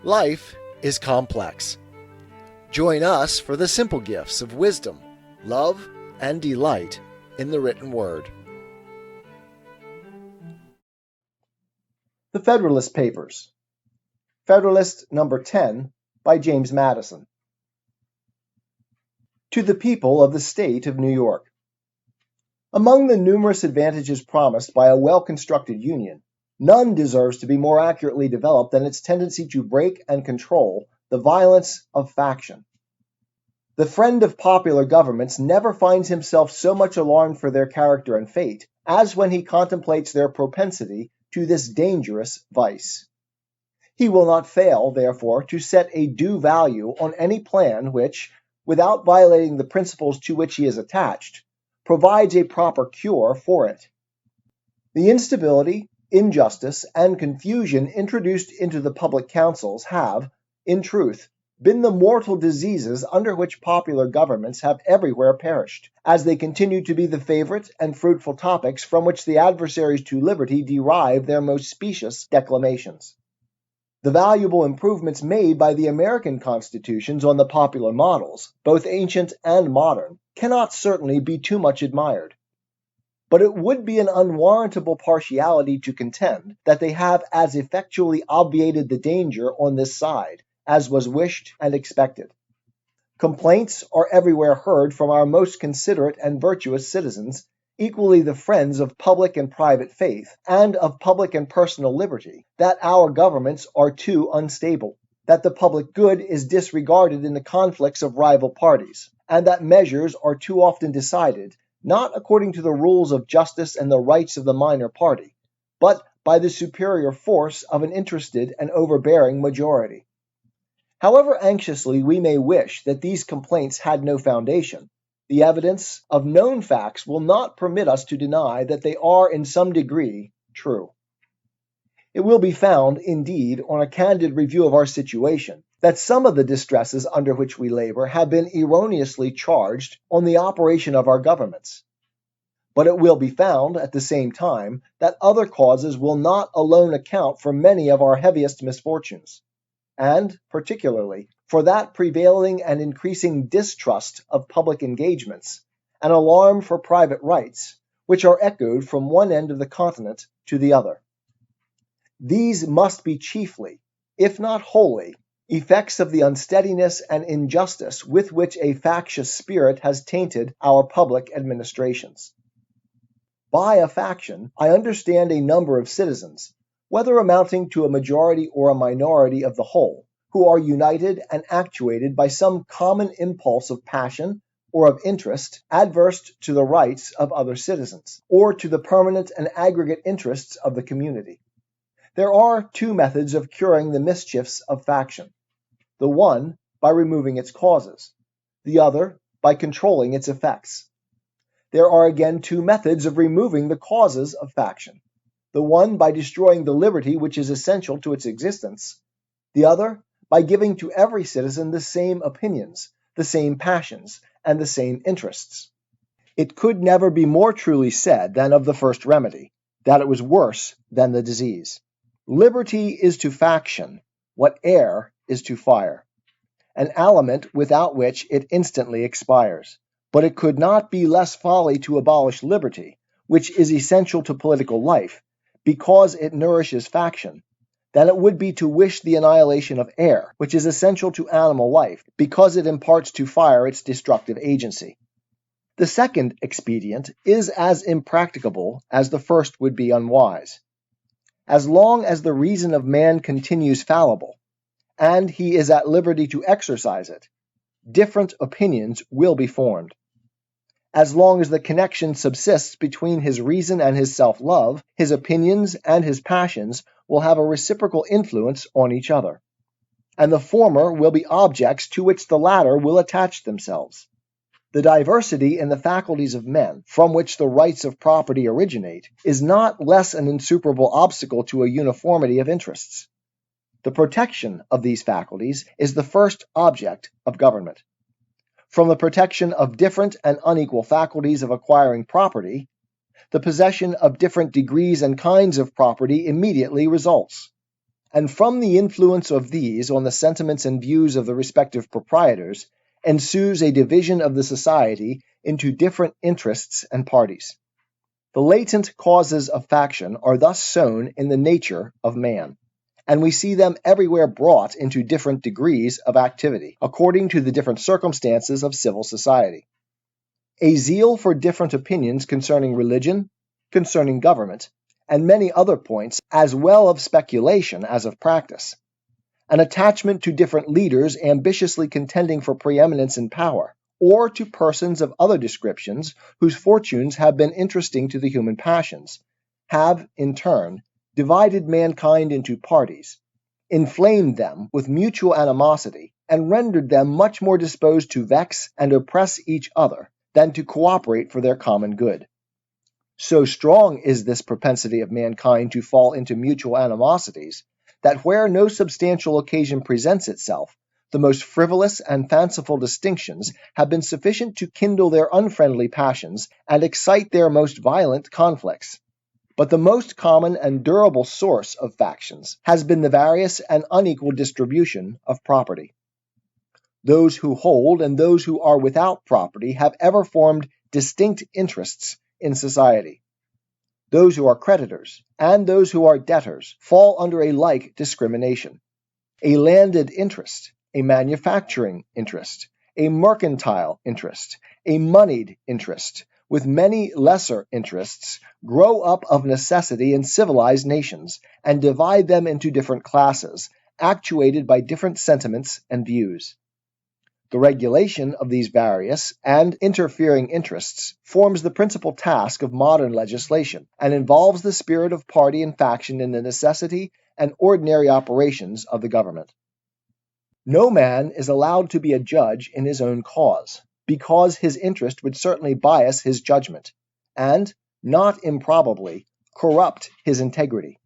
Life is complex. Join us for the simple gifts of wisdom, love, and delight in the written word. The Federalist Papers. Federalist number 10 by James Madison. To the people of the state of New York. Among the numerous advantages promised by a well-constructed union, none deserves to be more accurately developed than its tendency to break and control the violence of faction. The friend of popular governments never finds himself so much alarmed for their character and fate as when he contemplates their propensity to this dangerous vice. He will not fail, therefore, to set a due value on any plan which, without violating the principles to which he is attached, provides a proper cure for it. The instability, injustice, and confusion introduced into the public councils have, in truth, been the mortal diseases under which popular governments have everywhere perished, as they continue to be the favorite and fruitful topics from which the adversaries to liberty derive their most specious declamations. The valuable improvements made by the American constitutions on the popular models, both ancient and modern, cannot certainly be too much admired. But it would be an unwarrantable partiality to contend that they have as effectually obviated the danger on this side as was wished and expected. Complaints are everywhere heard from our most considerate and virtuous citizens, equally the friends of public and private faith, and of public and personal liberty, that our governments are too unstable, that the public good is disregarded in the conflicts of rival parties, and that measures are too often decided not according to the rules of justice and the rights of the minor party, but by the superior force of an interested and overbearing majority. However anxiously we may wish that these complaints had no foundation, the evidence of known facts will not permit us to deny that they are in some degree true. It will be found, indeed, on a candid review of our situation, that some of the distresses under which we labor have been erroneously charged on the operation of our governments. But it will be found, at the same time, that other causes will not alone account for many of our heaviest misfortunes, and, particularly, for that prevailing and increasing distrust of public engagements, an alarm for private rights, which are echoed from one end of the continent to the other. These must be chiefly, if not wholly, effects of the unsteadiness and injustice with which a factious spirit has tainted our public administrations. By a faction, I understand a number of citizens, whether amounting to a majority or a minority of the whole, who are united and actuated by some common impulse of passion or of interest adverse to the rights of other citizens, or to the permanent and aggregate interests of the community. There are two methods of curing the mischiefs of faction, the one by removing its causes, the other by controlling its effects. There are again two methods of removing the causes of faction, the one by destroying the liberty which is essential to its existence, the other by giving to every citizen the same opinions, the same passions, and the same interests. It could never be more truly said than of the first remedy, that it was worse than the disease. Liberty is to faction what air is to fire, an aliment without which it instantly expires. But it could not be less folly to abolish liberty, which is essential to political life, because it nourishes faction, than it would be to wish the annihilation of air, which is essential to animal life, because it imparts to fire its destructive agency. The second expedient is as impracticable as the first would be unwise. As long as the reason of man continues fallible, and he is at liberty to exercise it, different opinions will be formed. As long as the connection subsists between his reason and his self-love, his opinions and his passions will have a reciprocal influence on each other, and the former will be objects to which the latter will attach themselves. The diversity in the faculties of men, from which the rights of property originate, is not less an insuperable obstacle to a uniformity of interests. The protection of these faculties is the first object of government. From the protection of different and unequal faculties of acquiring property, the possession of different degrees and kinds of property immediately results. and from the influence of these on the sentiments and views of the respective proprietors ensues a division of the society into different interests and parties. The latent causes of faction are thus sown in the nature of man, and we see them everywhere brought into different degrees of activity, according to the different circumstances of civil society. A zeal for different opinions concerning religion, concerning government, and many other points, as well of speculation as of practice. An attachment to different leaders ambitiously contending for preeminence and power, or to persons of other descriptions whose fortunes have been interesting to the human passions, have, in turn, divided mankind into parties, inflamed them with mutual animosity, and rendered them much more disposed to vex and oppress each other than to cooperate for their common good. So strong is this propensity of mankind to fall into mutual animosities, that where no substantial occasion presents itself, the most frivolous and fanciful distinctions have been sufficient to kindle their unfriendly passions and excite their most violent conflicts. But the most common and durable source of factions has been the various and unequal distribution of property. Those who hold and those who are without property have ever formed distinct interests in society. Those who are creditors and those who are debtors fall under a like discrimination. A landed interest, a manufacturing interest, a mercantile interest, a moneyed interest, with many lesser interests, grow up of necessity in civilized nations, and divide them into different classes, actuated by different sentiments and views. The regulation of these various and interfering interests forms the principal task of modern legislation, and involves the spirit of party and faction in the necessity and ordinary operations of the government. No man is allowed to be a judge in his own cause, because his interest would certainly bias his judgment, and, not improbably, corrupt his integrity.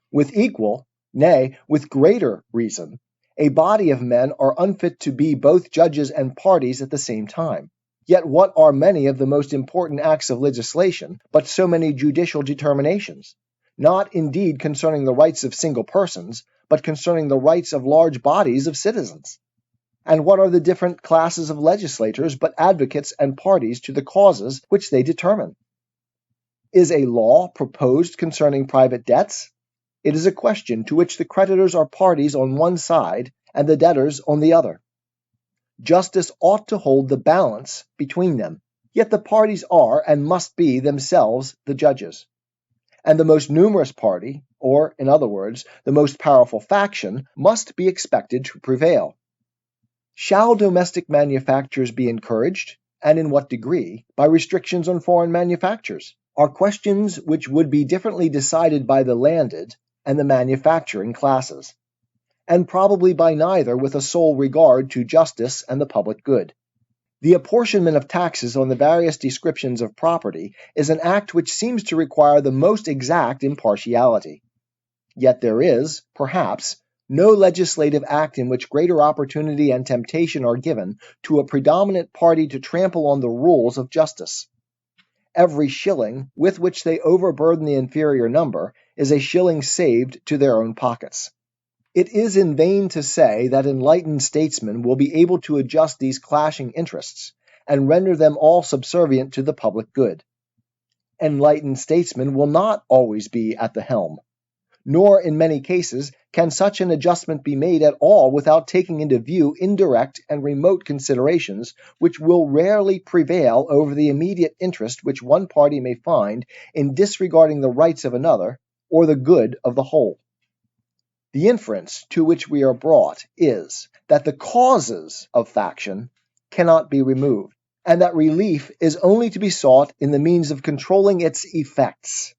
With equal, nay, with greater reason, a body of men are unfit to be both judges and parties at the same time. Yet what are many of the most important acts of legislation but so many judicial determinations, not indeed concerning the rights of single persons, but concerning the rights of large bodies of citizens? And what are the different classes of legislators but advocates and parties to the causes which they determine? Is a law proposed concerning private debts? It is a question to which the creditors are parties on one side and the debtors on the other. Justice ought to hold the balance between them, yet the parties are and must be themselves the judges. And the most numerous party, or, in other words, the most powerful faction, must be expected to prevail. Shall domestic manufactures be encouraged, and in what degree, by restrictions on foreign manufactures? Are questions which would be differently decided by the landed and the manufacturing classes, and probably by neither with a sole regard to justice and the public good. The apportionment of taxes on the various descriptions of property is an act which seems to require the most exact impartiality. Yet there is, perhaps, no legislative act in which greater opportunity and temptation are given to a predominant party to trample on the rules of justice. Every shilling with which they overburden the inferior number is a shilling saved to their own pockets. It is in vain to say that enlightened statesmen will be able to adjust these clashing interests and render them all subservient to the public good. Enlightened statesmen will not always be at the helm, nor in many cases can such an adjustment be made at all without taking into view indirect and remote considerations which will rarely prevail over the immediate interest which one party may find in disregarding the rights of another or the good of the whole. The inference to which we are brought is that the causes of faction cannot be removed, and that relief is only to be sought in the means of controlling its effects.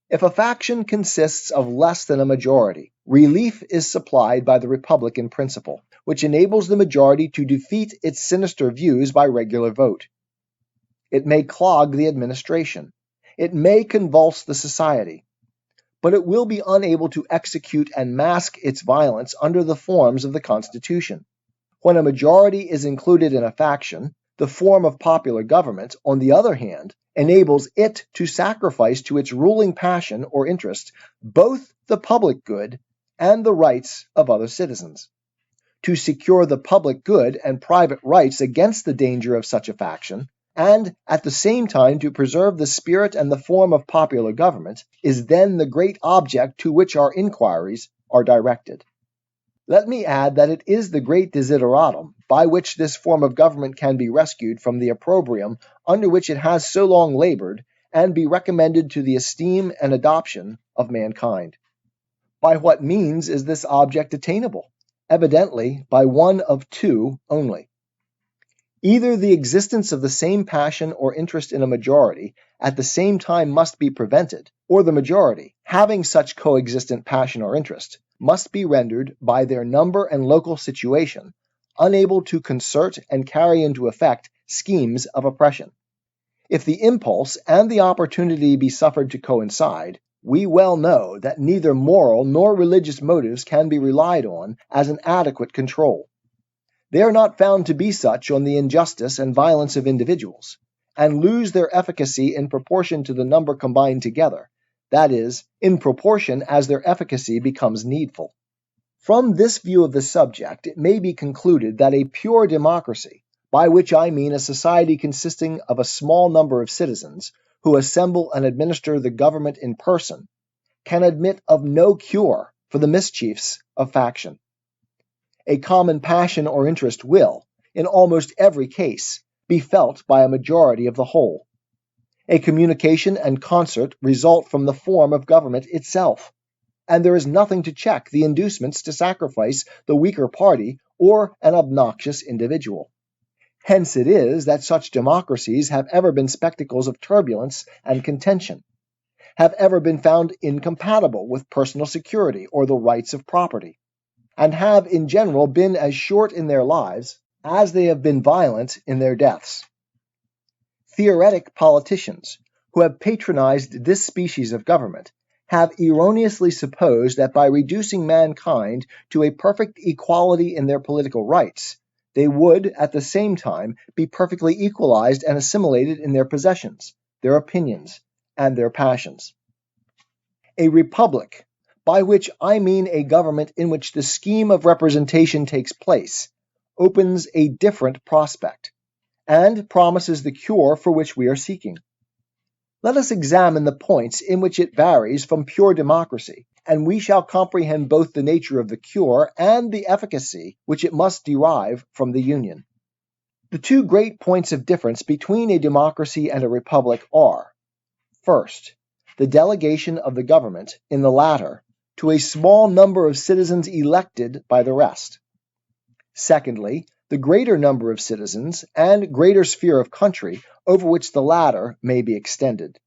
If a faction consists of less than a majority, relief is supplied by the Republican principle, which enables the majority to defeat its sinister views by regular vote. It may clog the administration. It may convulse the society. But it will be unable to execute and mask its violence under the forms of the Constitution. When a majority is included in a faction, the form of popular government, on the other hand, enables it to sacrifice to its ruling passion or interest both the public good and the rights of other citizens, to secure the public good and private rights against the danger of such a faction, and at the same time to preserve the spirit and the form of popular government, is then the great object to which our inquiries are directed. Let me add that it is the great desideratum by which this form of government can be rescued from the opprobrium under which it has so long labored, and be recommended to the esteem and adoption of mankind. By what means is this object attainable? Evidently by one of two only. Either the existence of the same passion or interest in a majority at the same time must be prevented, or the majority, having such coexistent passion or interest, must be rendered by their number and local situation unable to concert and carry into effect schemes of oppression. If the impulse and the opportunity be suffered to coincide, we well know that neither moral nor religious motives can be relied on as an adequate control. They are not found to be such on the injustice and violence of individuals, and lose their efficacy in proportion to the number combined together, that is, in proportion as their efficacy becomes needful. From this view of the subject, it may be concluded that a pure democracy, by which I mean a society consisting of a small number of citizens who assemble and administer the government in person, can admit of no cure for the mischiefs of faction. A common passion or interest will, in almost every case, be felt by a majority of the whole. A communication and concert result from the form of government itself, and there is nothing to check the inducements to sacrifice the weaker party or an obnoxious individual. Hence it is that such democracies have ever been spectacles of turbulence and contention, have ever been found incompatible with personal security or the rights of property, and have in general been as short in their lives as they have been violent in their deaths. Theoretic politicians, who have patronized this species of government, have erroneously supposed that by reducing mankind to a perfect equality in their political rights, they would, at the same time, be perfectly equalized and assimilated in their possessions, their opinions, and their passions. A republic, by which I mean a government in which the scheme of representation takes place, opens a different prospect, and promises the cure for which we are seeking. Let us examine the points in which it varies from pure democracy, and we shall comprehend both the nature of the cure and the efficacy which it must derive from the union. The two great points of difference between a democracy and a republic are, first, the delegation of the government, in the latter, to a small number of citizens elected by the rest. Secondly, the greater number of citizens and greater sphere of country over which the latter may be extended.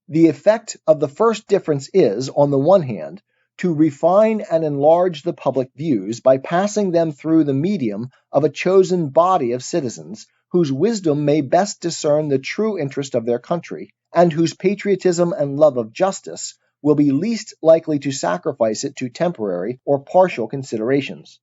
The effect of the first difference is, on the one hand, to refine and enlarge the public views by passing them through the medium of a chosen body of citizens whose wisdom may best discern the true interest of their country, and whose patriotism and love of justice will be least likely to sacrifice it to temporary or partial considerations.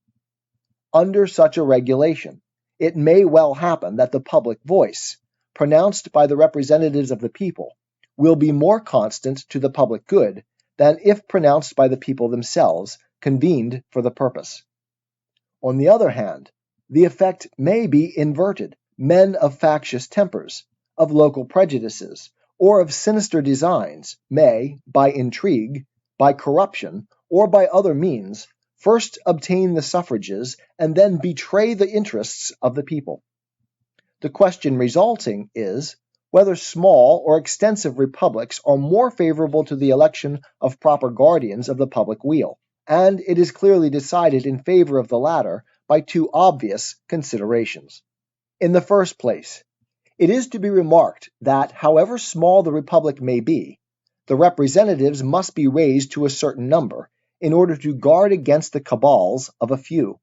Under such a regulation, it may well happen that the public voice, pronounced by the representatives of the people, will be more constant to the public good than if pronounced by the people themselves, convened for the purpose. On the other hand, the effect may be inverted. Men of factious tempers, of local prejudices, or of sinister designs may, by intrigue, by corruption, or by other means, first obtain the suffrages and then betray the interests of the people. The question resulting is, whether small or extensive republics are more favorable to the election of proper guardians of the public weal, and it is clearly decided in favor of the latter by two obvious considerations. In the first place, it is to be remarked that, however small the republic may be, the representatives must be raised to a certain number in order to guard against the cabals of a few,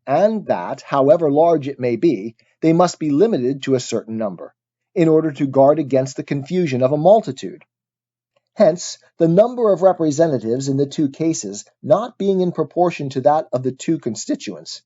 and that, however large it may be, they must be limited to a certain number, in order to guard against the confusion of a multitude. Hence, the number of representatives in the two cases not being in proportion to that of the two constituents,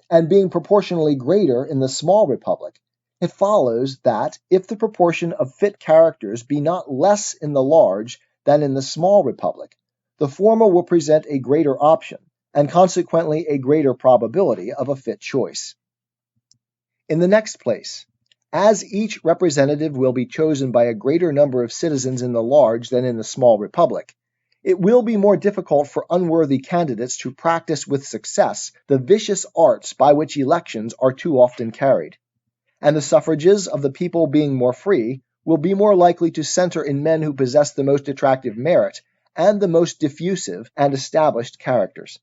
and being proportionally greater in the small republic, it follows that, if the proportion of fit characters be not less in the large than in the small republic, the former will present a greater option, and consequently a greater probability of a fit choice. In the next place, as each representative will be chosen by a greater number of citizens in the large than in the small republic, it will be more difficult for unworthy candidates to practice with success the vicious arts by which elections are too often carried, and the suffrages of the people being more free will be more likely to center in men who possess the most attractive merit and the most diffusive and established characters.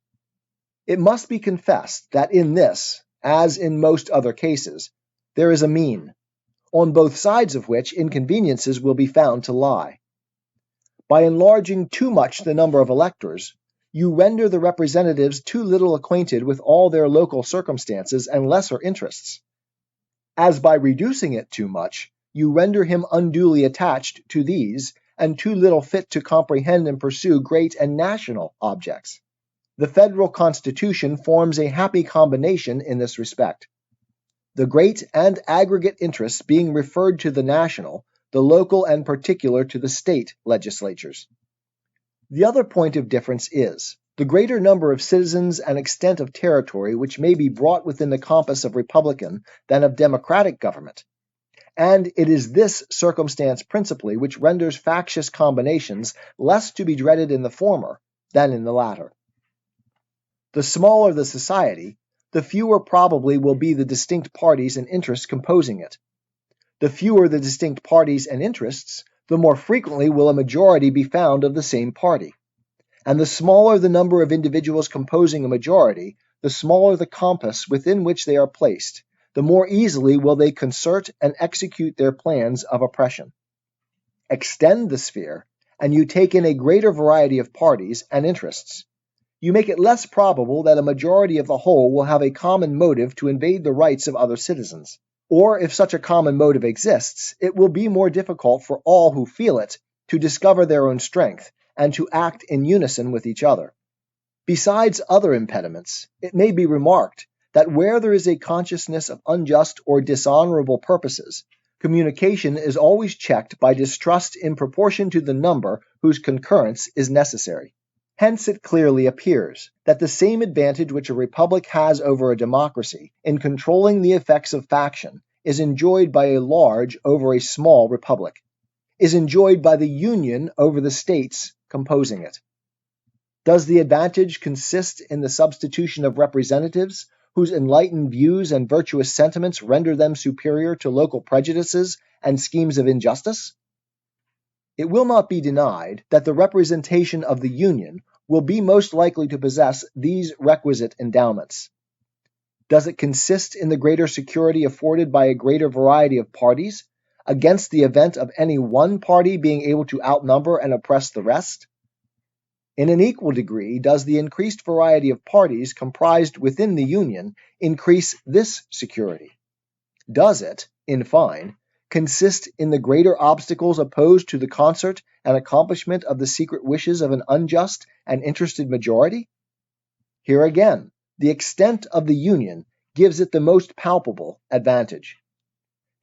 It must be confessed that in this, as in most other cases, there is a mean, on both sides of which inconveniences will be found to lie. By enlarging too much the number of electors, you render the representatives too little acquainted with all their local circumstances and lesser interests, as by reducing it too much, you render him unduly attached to these and too little fit to comprehend and pursue great and national objects. The federal constitution forms a happy combination in this respect, the great and aggregate interests being referred to the national, the local and particular to the state legislatures. The other point of difference is the greater number of citizens and extent of territory which may be brought within the compass of republican than of democratic government, and it is this circumstance principally which renders factious combinations less to be dreaded in the former than in the latter. The smaller the society, the fewer probably will be the distinct parties and interests composing it. The fewer the distinct parties and interests, the more frequently will a majority be found of the same party. And the smaller the number of individuals composing a majority, the smaller the compass within which they are placed, the more easily will they concert and execute their plans of oppression. Extend the sphere, and you take in a greater variety of parties and interests. You make it less probable that a majority of the whole will have a common motive to invade the rights of other citizens. Or if such a common motive exists, it will be more difficult for all who feel it to discover their own strength and to act in unison with each other. Besides other impediments, it may be remarked that where there is a consciousness of unjust or dishonorable purposes, communication is always checked by distrust in proportion to the number whose concurrence is necessary. Hence it clearly appears that the same advantage which a republic has over a democracy in controlling the effects of faction is enjoyed by a large over a small republic, is enjoyed by the union over the states composing it. Does the advantage consist in the substitution of representatives whose enlightened views and virtuous sentiments render them superior to local prejudices and schemes of injustice? It will not be denied that the representation of the Union will be most likely to possess these requisite endowments. Does it consist in the greater security afforded by a greater variety of parties, against the event of any one party being able to outnumber and oppress the rest? In an equal degree does the increased variety of parties comprised within the Union increase this security. Does it, in fine, consist in the greater obstacles opposed to the concert and accomplishment of the secret wishes of an unjust and interested majority? Here again, the extent of the Union gives it the most palpable advantage.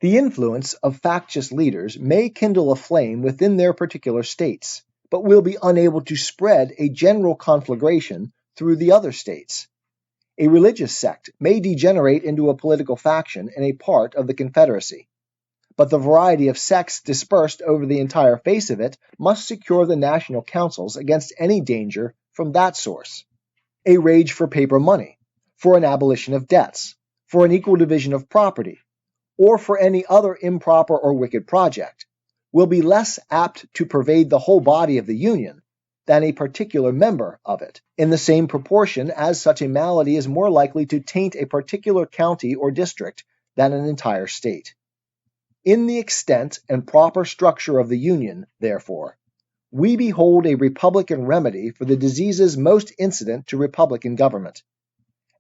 The influence of factious leaders may kindle a flame within their particular states, but will be unable to spread a general conflagration through the other states. A religious sect may degenerate into a political faction in a part of the Confederacy, but the variety of sects dispersed over the entire face of it must secure the national councils against any danger from that source. A rage for paper money, for an abolition of debts, for an equal division of property, or for any other improper or wicked project, will be less apt to pervade the whole body of the Union than a particular member of it, in the same proportion as such a malady is more likely to taint a particular county or district than an entire state. In the extent and proper structure of the Union, therefore, we behold a republican remedy for the diseases most incident to republican government,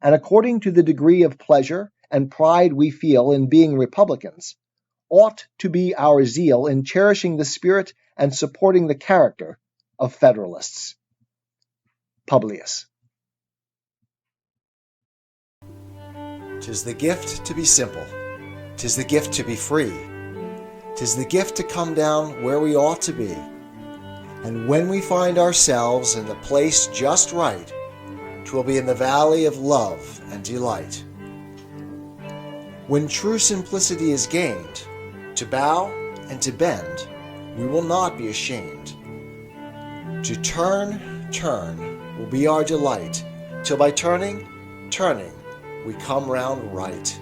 and according to the degree of pleasure and pride we feel in being republicans, ought to be our zeal in cherishing the spirit and supporting the character of Federalists. Publius. 'Tis the gift to be simple, 'tis the gift to be free, 'tis the gift to come down where we ought to be, And when we find ourselves in the place just right, 'twill be in the valley of love and delight. When true simplicity is gained, to bow and to bend, we will not be ashamed. To turn will be our delight, till by turning, we come round right.